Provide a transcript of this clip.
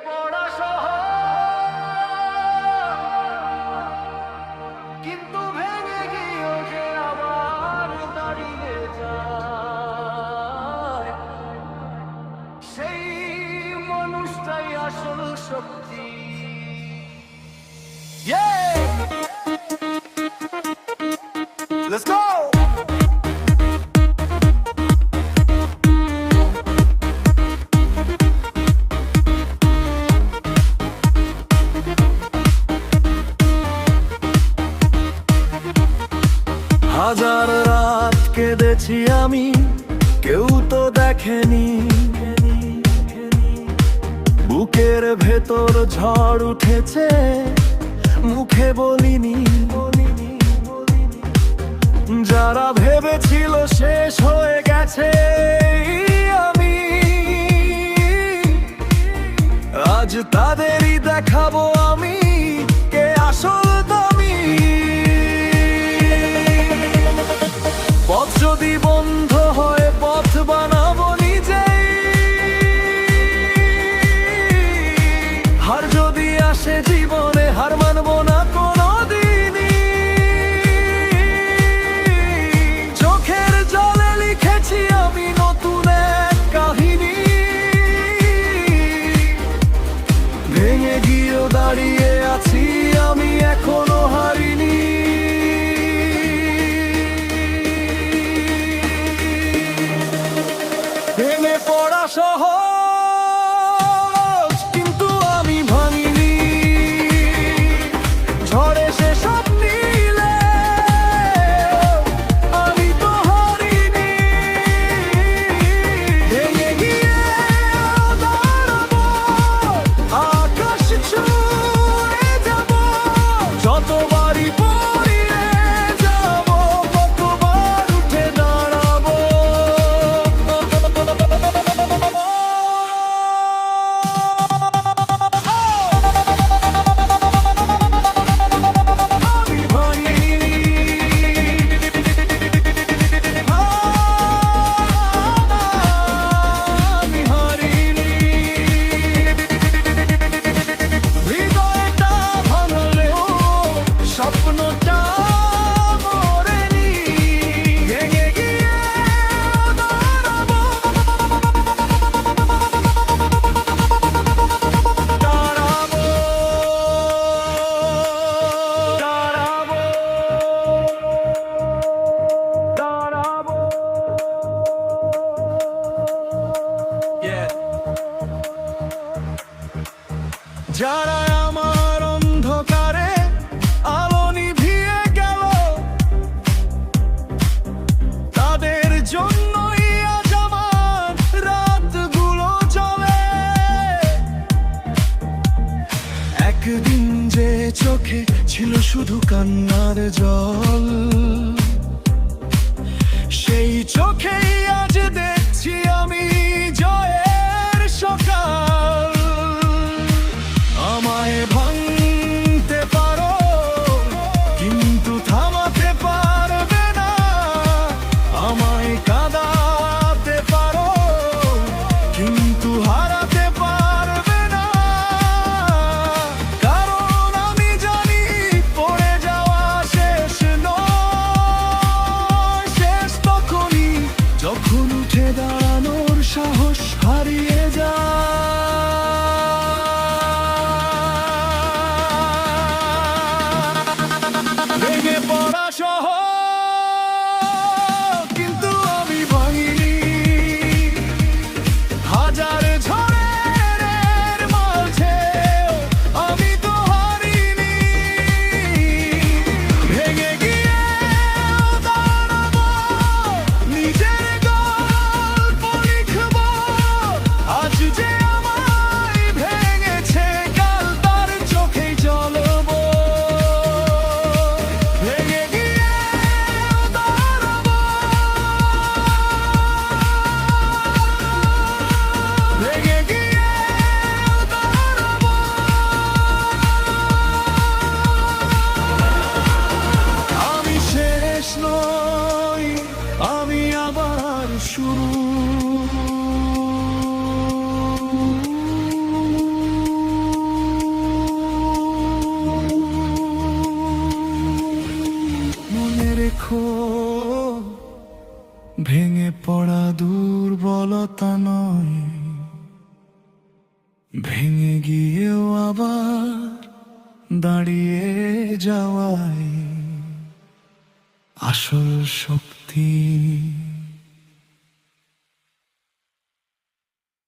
পড়া সহজ, কিন্তু ভেঙে গিয়েও যে আবার দাঁড়িয়ে যায়, সেই মানুষটাই আসল শক্তি। Let's go! হাজার রাত কেঁদেছি আমি, কেউ তো দেখেনি। বুকের ভেতর ঝড় উঠেছে, মুখে বলিনি। যারা ভেবেছিল শেষ হয়ে গেছে আমি, আজ তাদেরই দেখাবো আমি কে আসল দামি। পথ যদি বন্ধ হয় পথ বানাবো নিজেই, হার যদি আসে জীবনে হার মানবো না কোনোদিনই। চোখের জলে লিখেছি আমি নতুন এক কাহিনী, ভেঙে গিয়েও দাঁড়িয়ে আছি আমি এখনো হারিনি। ভেঙে পড়া সহজ, কিন্তু আমি ভাঙিনি। ঝড়ে সে সব নিলে আমি তো হারিনি। ভেঙে গিয়ে দাঁড়াবো, আকাশ ছুঁয়ে যাবো। যতবারই পড়িয়ে যাবো, কতবার উঠে দাঁড়াবো। আমি ভাঙিনি, আমি হারিনি। হৃদয়টা ভাঙলেও স্বপ্নটা মরেনি। ভেঙে গিয়ে দাঁড়াবো, দাঁড়াবো, দাঁড়াবো, দাঁড়াবো। যারা আমার অন্ধকারে আলো নিভিয়ে গেল, তাদের জন্যই আজ আমার রাতগুলো চলে। একদিন যে চোখে ছিল শুধু কান্নার জল, সেই চোখেই আজ দেখছি আমি জয়ের সকাল। আমায় ভাঙতে পারো, কিন্তু থামাতে পারবে না। আমায় কাঁদাতে পারো, কিন্তু হারাতে পারবে না। কারণ আমি জানি পড়ে যাওয়া শেষ নয়, শেষ তখনই যখন উঠে দাঁড়ানোর সাহস হারিয়ে যায়। ভেঙে পড়া সহজ, কিন্তু আমি ভাঙিনি। হাজার ঝড় শেখো, ভেঙে পড়া দুর্বলতা নয়, ভেঙে গিয়েও আবার দাঁড়িয়ে যাওয়াই আসল শক্তি।